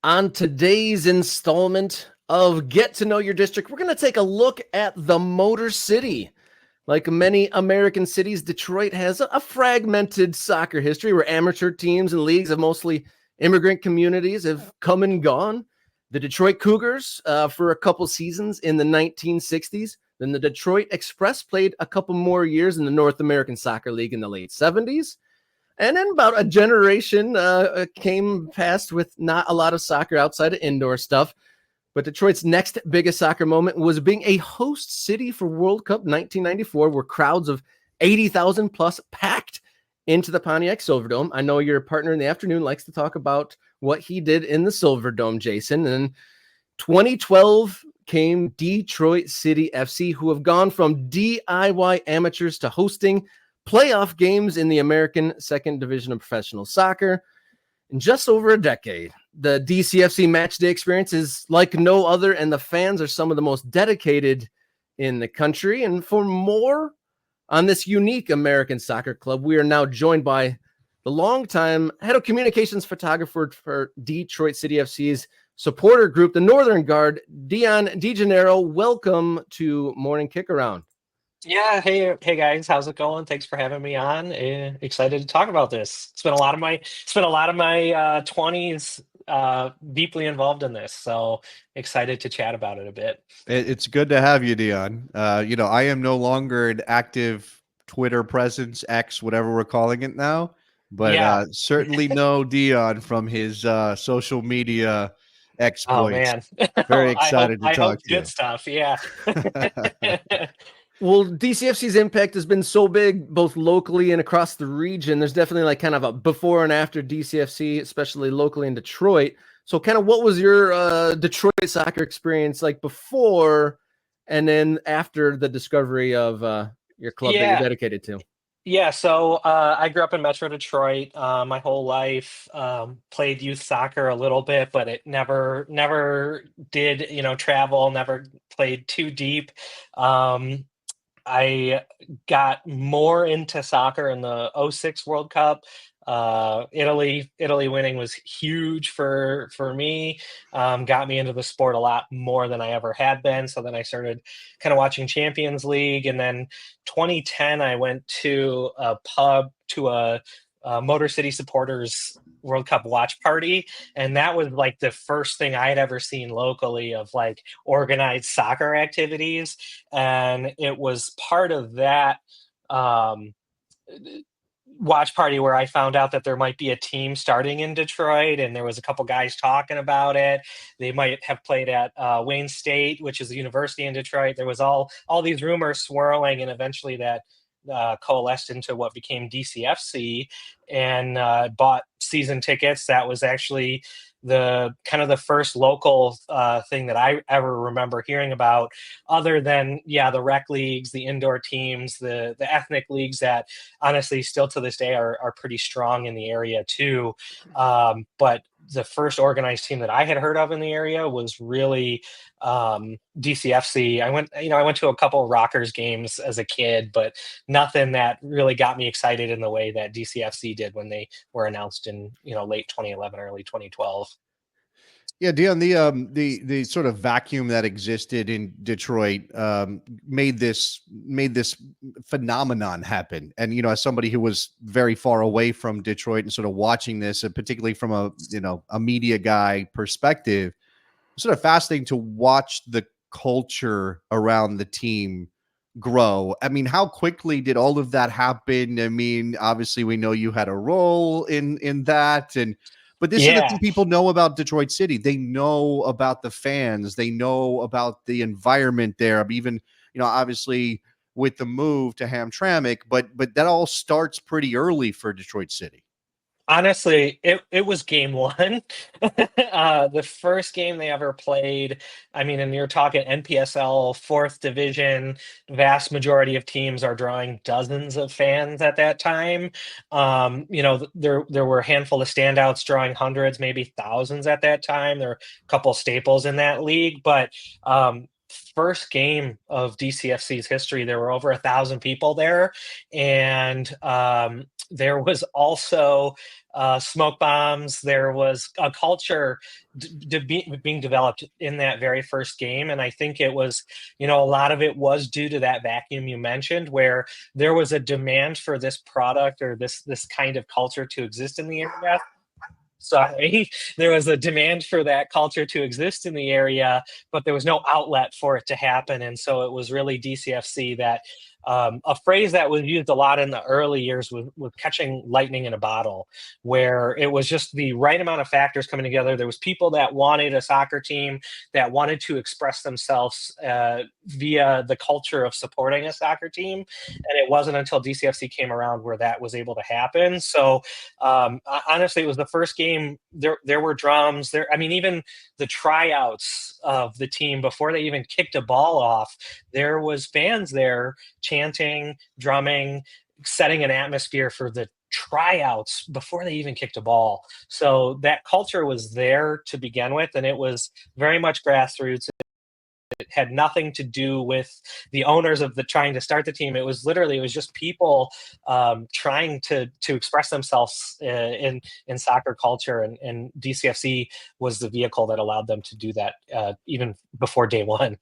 On today's installment of Get to Know Your District, we're going to take a look at the Motor City. Like many American cities, Detroit has a fragmented soccer history where amateur teams and leagues of mostly immigrant communities have come and gone. The Detroit Cougars for a couple seasons in the 1960s. Then the Detroit Express played a couple more years in the North American Soccer League in the late 70s. And then about a generation came past with not a lot of soccer outside of indoor stuff. But Detroit's next biggest soccer moment was being a host city for World Cup 1994, where crowds of 80,000 plus packed into the Pontiac Silverdome. I know your partner in the afternoon likes to talk about what he did in the Silverdome, Jason. And in 2012 came Detroit City FC, who have gone from DIY amateurs to hosting playoff games in the American Second Division of Professional Soccer in just over a decade. The DCFC match day experience is like no other, and the fans are some of the most dedicated in the country. And for more on this unique American soccer club, we are now joined by the longtime head of communications photographer for Detroit City FC's supporter group, the Northern Guard, Dion Degennaro. Welcome to Morning Kickaround. Yeah, hey guys, how's it going? Thanks for having me on. Excited to talk about this. It's been a lot of my 20s deeply involved in this, so excited to chat about it a bit. It's good to have you, Dion. I am no longer an active Twitter presence, X, whatever we're calling it now, but Yeah. certainly know Dion from his social media Oh exploits. man. Very I hope excited to I talk hope to good you. stuff. Yeah. Well, DCFC's impact has been so big, both locally and across the region. There's definitely like kind of a before and after DCFC, especially locally in Detroit. So kind of what was your Detroit soccer experience like before and then after the discovery of your club that you're Yeah. dedicated to? Yeah, so I grew up in Metro Detroit my whole life. Played youth soccer a little bit, but it never did, travel, never played too deep. Um, I got more into soccer in the '06 World Cup. Italy winning was huge for me. Got me into the sport a lot more than I ever had been. So then I started kind of watching Champions League, and then 2010 I went to a pub to a Motor City supporters World Cup watch party, and that was like the first thing I had ever seen locally of like organized soccer activities, and it was part of that um, watch party where I found out that there might be a team starting in Detroit, and there was a couple guys talking about it. They might have played at Wayne State, which is a university in Detroit. There was all these rumors swirling, and eventually that coalesced into what became DCFC, and bought season tickets. That was actually the kind of the first local thing that I ever remember hearing about, other than the rec leagues, the indoor teams, the ethnic leagues that honestly still to this day are pretty strong in the area too. But the first organized team that I had heard of in the area was really DCFC. I went to a couple of Rockers games as a kid, but nothing that really got me excited in the way that DCFC did when they were announced in late 2011, early 2012. Yeah, Dion, the sort of vacuum that existed in Detroit made this phenomenon happen. And as somebody who was very far away from Detroit and sort of watching this, and particularly from a media guy perspective, it's sort of fascinating to watch the culture around the team grow. I mean, how quickly did all of that happen? I mean, obviously we know you had a role in that, and but this is the Yeah. thing people know about Detroit City. They know about the fans. They know about the environment there. Even, obviously with the move to Hamtramck, but that all starts pretty early for Detroit City. Honestly, it was game one. The first game they ever played. I mean, and you're talking NPSL, fourth division. Vast majority of teams are drawing dozens of fans at that time. There were a handful of standouts drawing hundreds, maybe thousands at that time. There were a couple staples in that league, but first game of DCFC's history. There were over 1,000 people there, and there was also smoke bombs. There was a culture being developed in that very first game, and I think it was, a lot of it was due to that vacuum you mentioned, where there was a demand for this product or this kind of culture to exist in the area. Sorry, there was a demand for that culture to exist in the area, but there was no outlet for it to happen. And so it was really DCFC that, a phrase that was used a lot in the early years was catching lightning in a bottle, where it was just the right amount of factors coming together. There was people that wanted a soccer team, that wanted to express themselves via the culture of supporting a soccer team. And it wasn't until DCFC came around where that was able to happen. So honestly, it was the first game. There were drums there. I mean, even the tryouts of the team before they even kicked a ball off, there was fans there chanting, drumming, setting an atmosphere for the tryouts before they even kicked a ball. So that culture was there to begin with, and it was very much grassroots. It had nothing to do with the owners of trying to start the team. It was just people trying to express themselves in soccer culture, and DCFC was the vehicle that allowed them to do that even before day one.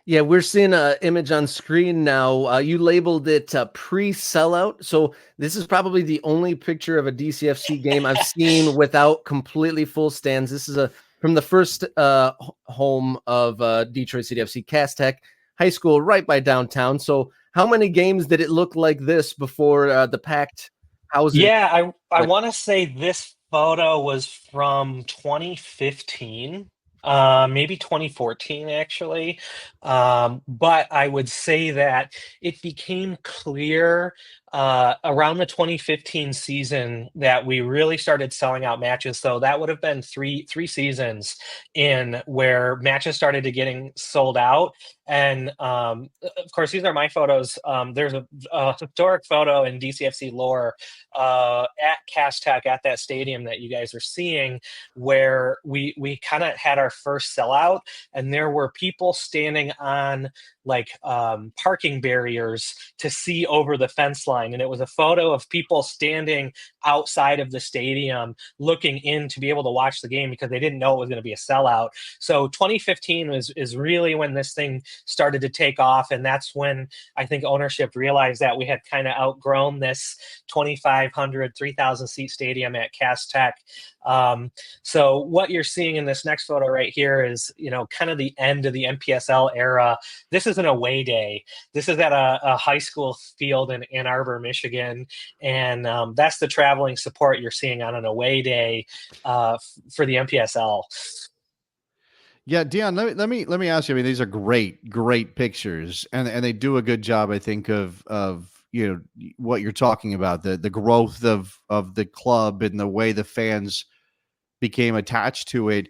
Yeah, we're seeing an image on screen now. You labeled it pre-sellout. So this is probably the only picture of a DCFC game I've seen without completely full stands. This is from the first home of Detroit City FC, Cass Tech High School, right by downtown. So how many games did it look like this before the packed houses? Yeah, I want to say this photo was from 2015. Maybe 2014 actually. But I would say that it became clear around the 2015 season that we really started selling out matches. So that would have been three seasons in where matches started to getting sold out. And of course, these are my photos. There's a historic photo in DCFC lore at Cass Tech, at that stadium that you guys are seeing, where we kind of had our first sellout, and there were people standing on parking barriers to see over the fence line. And it was a photo of people standing outside of the stadium looking in to be able to watch the game because they didn't know it was going to be a sellout. So 2015 is really when this thing started to take off. And that's when I think ownership realized that we had kind of outgrown this 2,500, 3,000 seat stadium at Cass Tech. So what you're seeing in this next photo right here is, kind of the end of the NPSL era. This is an away day. This is at a high school field in Ann Arbor, Michigan. And that's the traveling support you're seeing on an away day for the NPSL. Yeah, Dion, let me ask you. I mean, these are great pictures, and they do a good job, I think, of what you're talking about, the growth of the club and the way the fans became attached to it.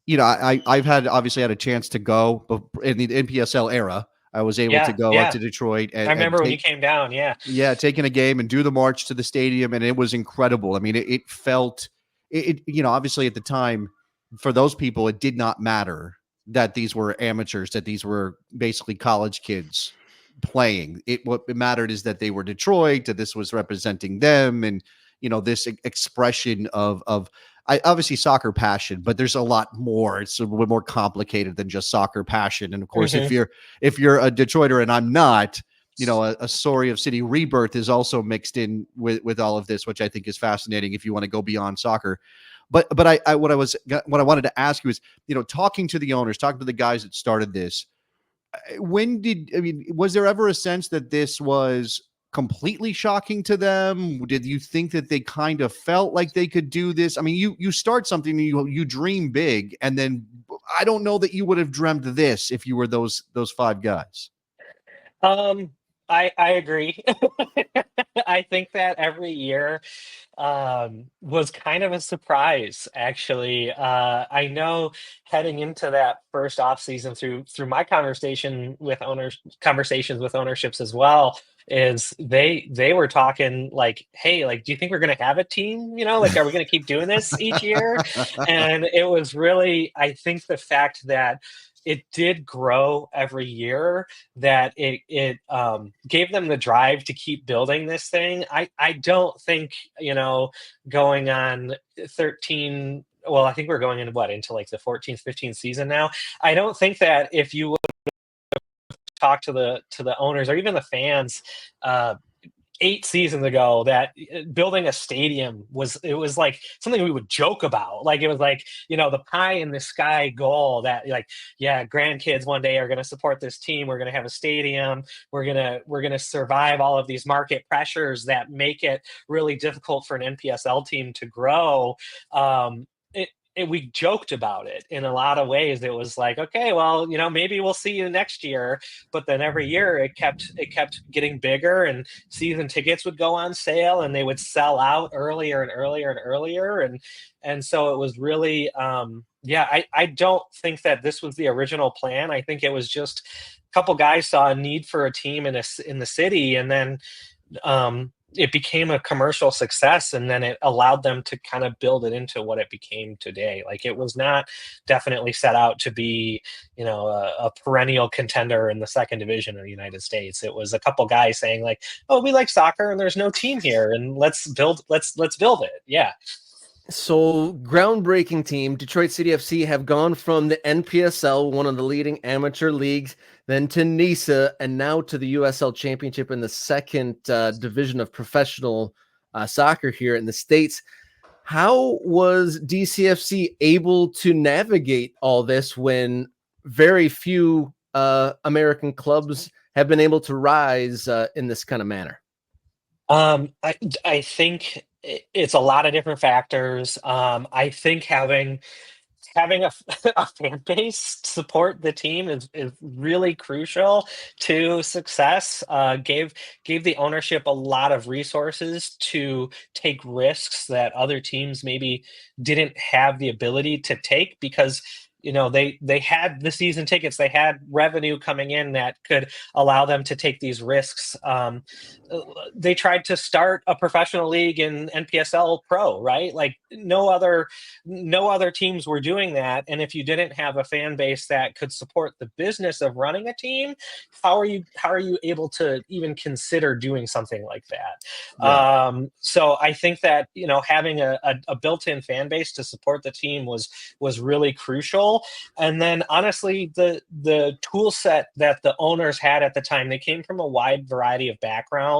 I've obviously had a chance to go in the NPSL era. I was able to go up to Detroit. And I remember when you came down. Yeah, taking a game and do the march to the stadium, and it was incredible. I mean, it felt obviously at the time, for those people, it did not matter that these were amateurs, that these were basically college kids playing. What it mattered is that they were Detroit, that this was representing them, and this expression of obviously soccer passion, but there's a lot more. It's a little bit more complicated than just soccer passion. And of course, if you're a Detroiter, and I'm not, a story of city rebirth is also mixed in with all of this, which I think is fascinating if you want to go beyond soccer. But what I wanted to ask you is, talking to the owners, talking to the guys that started this, was there ever a sense that this was completely shocking to them? Did you think that they kind of felt like they could do this? I mean, you start something, you dream big, and then I don't know that you would have dreamt this if you were those five guys. I agree. I think that every year was kind of a surprise, actually. I know heading into that first off season through my conversations with ownerships as well, is they were talking like, hey, do you think we're going to have a team? Are we going to keep doing this each year? And it was really, I think, the fact that it did grow every year, that it gave them the drive to keep building this thing. I don't think, going on 13, well, I think we're going into like the 14th, 15th season now. I don't think that if you would talk to the owners or even the fans 8 seasons ago, that building a stadium was like something we would joke about. Like, it was like, the pie in the sky goal that, like, yeah, grandkids one day are going to support this team. We're going to have a stadium. We're going to survive all of these market pressures that make it really difficult for an NPSL team to grow. We joked about it in a lot of ways. It was like, okay, well, maybe we'll see you next year. But then every year it kept getting bigger, and season tickets would go on sale, and they would sell out earlier and earlier and earlier. And so it was really, I don't think that this was the original plan. I think it was just a couple guys saw a need for a team in the city, and then it became a commercial success, and then it allowed them to kind of build it into what it became today. Like, it was not definitely set out to be, a perennial contender in the second division of the United States. It was a couple guys saying like, oh, we like soccer and there's no team here, and let's build it. Yeah. So, groundbreaking team, Detroit City FC, have gone from the NPSL, one of the leading amateur leagues, then to NISA, and now to the USL Championship in the second division of professional soccer here in the States. How was DCFC able to navigate all this when very few American clubs have been able to rise in this kind of manner? I think it's a lot of different factors. I think having a fan base support the team is really crucial to success. Gave the ownership a lot of resources to take risks that other teams maybe didn't have the ability to take, because they had the season tickets, they had revenue coming in that could allow them to take these risks. They tried to start a professional league in NPSL Pro, right? Like, no other teams were doing that. And if you didn't have a fan base that could support the business of running a team, how are you able to even consider doing something like that? Right. So I think that having a built-in fan base to support the team was really crucial. And then, honestly, the tool set that the owners had at the time, they came from a wide variety of backgrounds,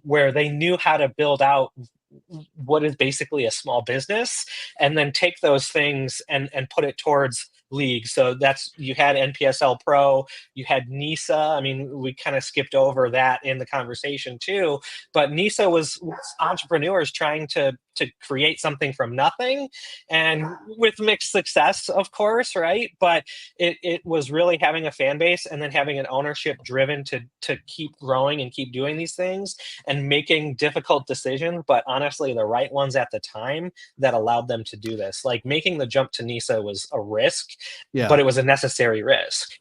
where they knew how to build out what is basically a small business, and then take those things and put it towards league. So you had NPSL Pro, you had NISA. I mean, we kind of skipped over that in the conversation too, but NISA was entrepreneurs trying to create something from nothing, and with mixed success, of course, right? But it was really having a fan base, and then having an ownership driven to keep growing and keep doing these things and making difficult decisions, but honestly the right ones at the time, that allowed them to do this. Like, making the jump to NISA was a risk, but it was a necessary risk.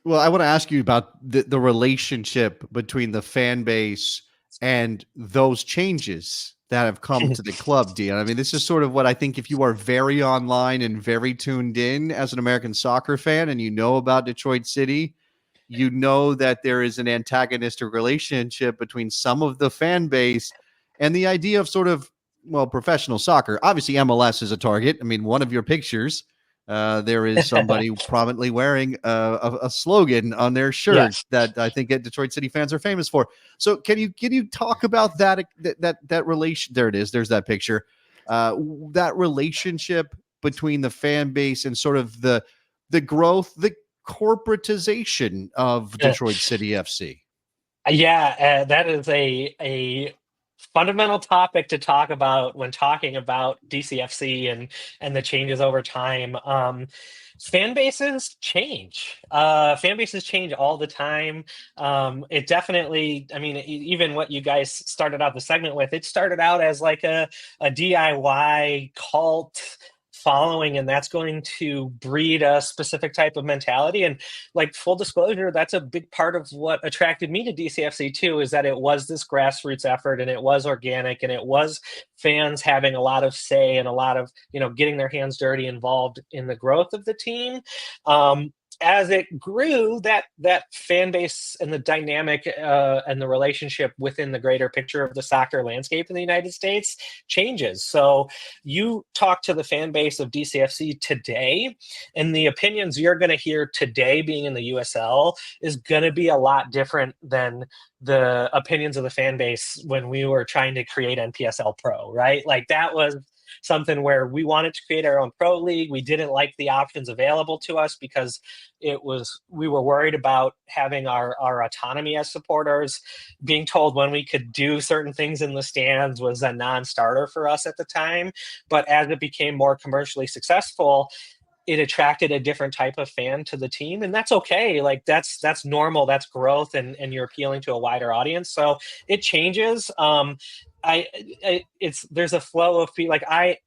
Well, I want to ask you about the relationship between the fan base and those changes that have come to the club, Dion. I mean, this is sort of what I think, if you are very online and very tuned in as an American soccer fan, and you know about Detroit City, you know that there is an antagonistic relationship between some of the fan base and the idea of sort of, well, professional soccer. Obviously, MLS is a target. I mean, one of your pictures, there is somebody prominently wearing a slogan on their shirt, yes, that I think Detroit City fans are famous for. So can you talk about that relation? There it is. There's that picture. That relationship between the fan base and sort of the growth, the corporatization of Detroit City FC. Yeah, that is a fundamental topic to talk about when talking about DCFC and the changes over time. Fan bases change. Fan bases change all the time. It definitely, I mean, even what you guys started out the segment with, it started out as like a DIY cult following, and that's going to breed a specific type of mentality. And, like, full disclosure, that's a big part of what attracted me to DCFC too, is that it was this grassroots effort, and it was organic, and it was fans having a lot of say and a lot of, getting their hands dirty, involved in the growth of the team. as it grew, that fan base and the dynamic and the relationship within the greater picture of the soccer landscape in the United States changes. So you talk to the fan base of DCFC today, and the opinions you're going to hear today being in the USL is going to be a lot different than the opinions of the fan base when we were trying to create NPSL Pro, right? Like that was something where we wanted to create our own pro league. We didn't like the options available to us because we were worried about having our autonomy as supporters. Being told when we could do certain things in the stands was a non-starter for us at the time. But as it became more commercially successful, it attracted a different type of fan to the team, and that's okay. Like that's normal. That's growth, and you're appealing to a wider audience. So it changes. There's a flow of like I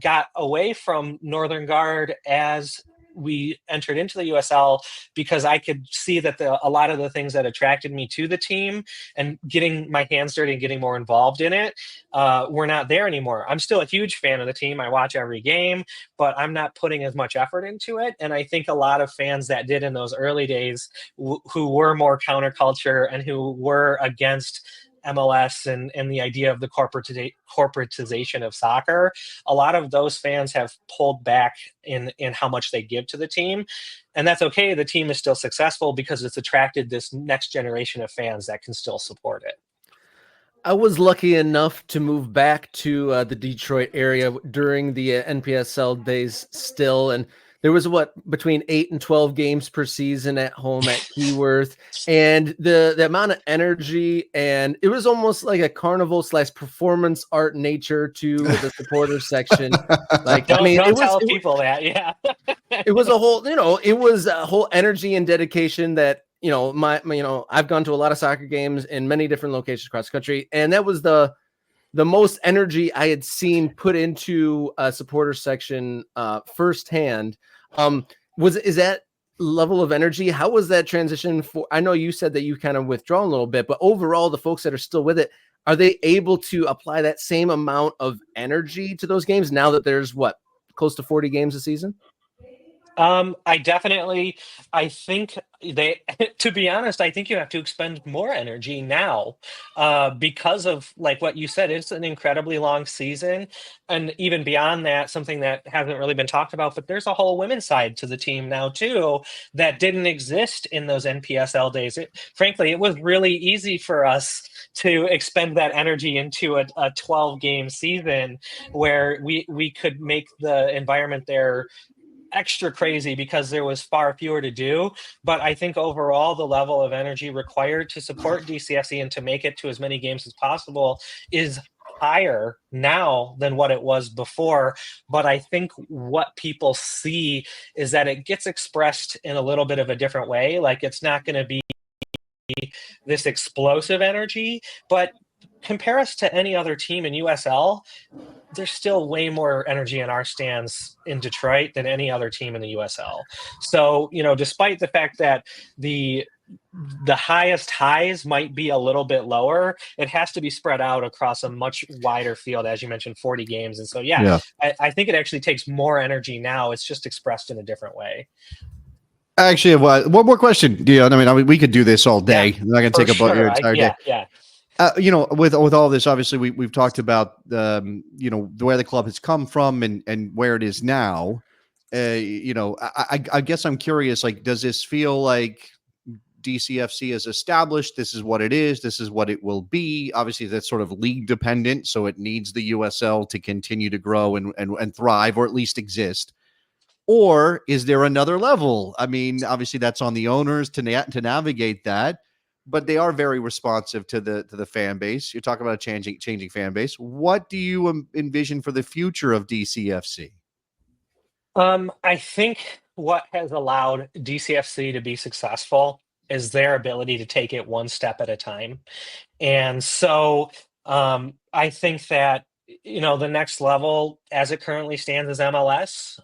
got away from Northern Guard as we entered into the USL because I could see that a lot of the things that attracted me to the team and getting my hands dirty and getting more involved in it were not there anymore. I'm still a huge fan of the team. I watch every game, but I'm not putting as much effort into it. And I think a lot of fans that did in those early days who were more counterculture and who were against MLS and the idea of the corporatization of soccer, a lot of those fans have pulled back in how much they give to the team. And that's okay. The team is still successful because it's attracted this next generation of fans that can still support it. I was lucky enough to move back to the Detroit area during the NPSL days still, and there was between 8 and 12 games per season at home at Keyworth, and the amount of energy, and it was almost like a carnival / performance art nature to the supporter section. Like, don't tell people that. Yeah, it was a whole, it was a whole energy and dedication that. I've gone to a lot of soccer games in many different locations across the country, and that was the most energy I had seen put into a supporter section firsthand. Is that level of energy? How was that transition for? I know you said that you kind of withdrawn a little bit, but overall, the folks that are still with it, are they able to apply that same amount of energy to those games now that there's close to 40 games a season? I think to be honest, I think you have to expend more energy now because of like what you said, it's an incredibly long season. And even beyond that, something that hasn't really been talked about, but there's a whole women's side to the team now too, that didn't exist in those NPSL days. Frankly, it was really easy for us to expend that energy into a 12 game season where we could make the environment there extra crazy because there was far fewer to do. But I think overall the level of energy required to support DCFC and to make it to as many games as possible is higher now than what it was before. But I think what people see is that it gets expressed in a little bit of a different way. Like it's not going to be this explosive energy, but compare us to any other team in USL, there's still way more energy in our stands in Detroit than any other team in the USL. So, despite the fact that the highest highs might be a little bit lower, it has to be spread out across a much wider field, as you mentioned, 40 games. And so, I think it actually takes more energy now. It's just expressed in a different way. Actually, one more question, Dion. I mean, we could do this all day. Yeah, I'm not going to take up your entire day. Yeah. With all this, obviously, we've talked about where the club has come from and where it is now. I guess I'm curious. Like, does this feel like DCFC is established? This is what it is. This is what it will be. Obviously, that's sort of league dependent, so it needs the USL to continue to grow and thrive, or at least exist. Or is there another level? I mean, obviously, that's on the owners to navigate that. But they are very responsive to the fan base. You're talking about a changing fan base. What do you envision for the future of DCFC? I think what has allowed DCFC to be successful is their ability to take it one step at a time. And so I think that the next level as it currently stands is MLS.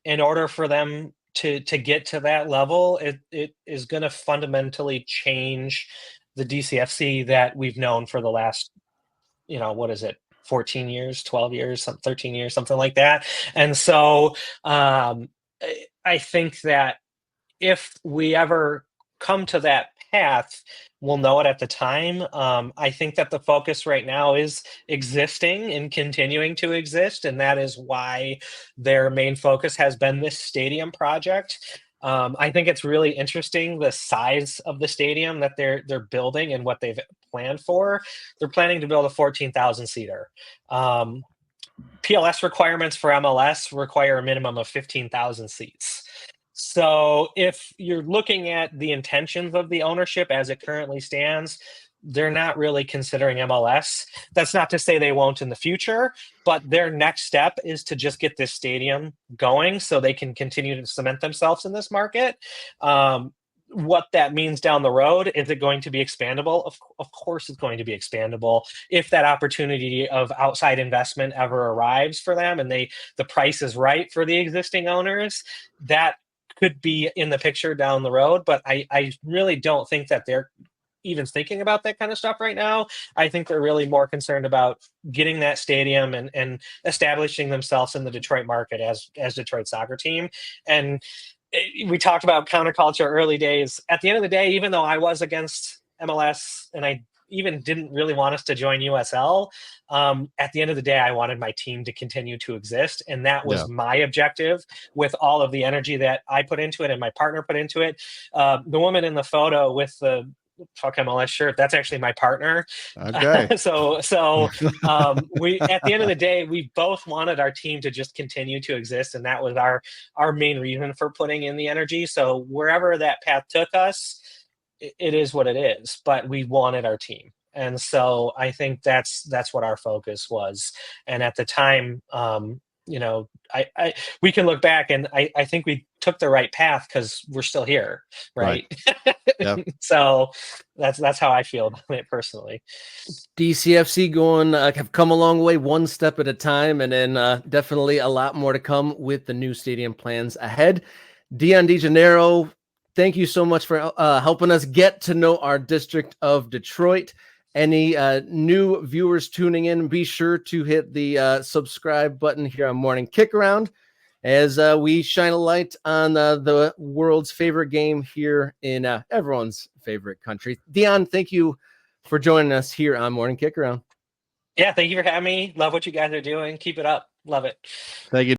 In order for them to get to that level, it is going to fundamentally change the DCFC that we've known for the last, 14 years, 12 years, 13 years, something like that. And so I think that if we ever come to that path, we'll know it at the time. I think that the focus right now is existing and continuing to exist, and that is why their main focus has been this stadium project. I think it's really interesting the size of the stadium that they're building and what they've planned for. They're planning to build a 14,000 seater. PLS requirements for MLS require a minimum of 15,000 seats. So if you're looking at the intentions of the ownership as it currently stands, they're not really considering MLS. That's not to say they won't in the future, but their next step is to just get this stadium going so they can continue to cement themselves in this market. What that means down the road, is it going to be expandable? Of course it's going to be expandable if that opportunity of outside investment ever arrives for them and the price is right for the existing owners. That could be in the picture down the road, but I really don't think that they're even thinking about that kind of stuff right now. I think they're really more concerned about getting that stadium and establishing themselves in the Detroit market as Detroit soccer team. And we talked about counterculture early days. At the end of the day, even though I was against MLS and I even didn't really want us to join USL, at the end of the day, I wanted my team to continue to exist. And that was my objective with all of the energy that I put into it and my partner put into it. The woman in the photo with the fuck MLS shirt, that's actually my partner. Okay. So we, at the end of the day, we both wanted our team to just continue to exist, and that was our main reason for putting in the energy. So wherever that path took us, it is what it is, but we wanted our team. And so I think that's what our focus was. And at the time, we can look back and I think we took the right path because we're still here. Right. Yep. So that's how I feel about it personally. DCFC have come a long way, one step at a time, and then definitely a lot more to come with the new stadium plans ahead. Dion Degennaro, thank you so much for helping us get to know our district of Detroit. Any new viewers tuning in, be sure to hit the subscribe button here on Morning Kick Around as we shine a light on the world's favorite game here in everyone's favorite country. Dion, thank you for joining us here on Morning Kick Around. Yeah, thank you for having me. Love what you guys are doing. Keep it up. Love it. Thank you.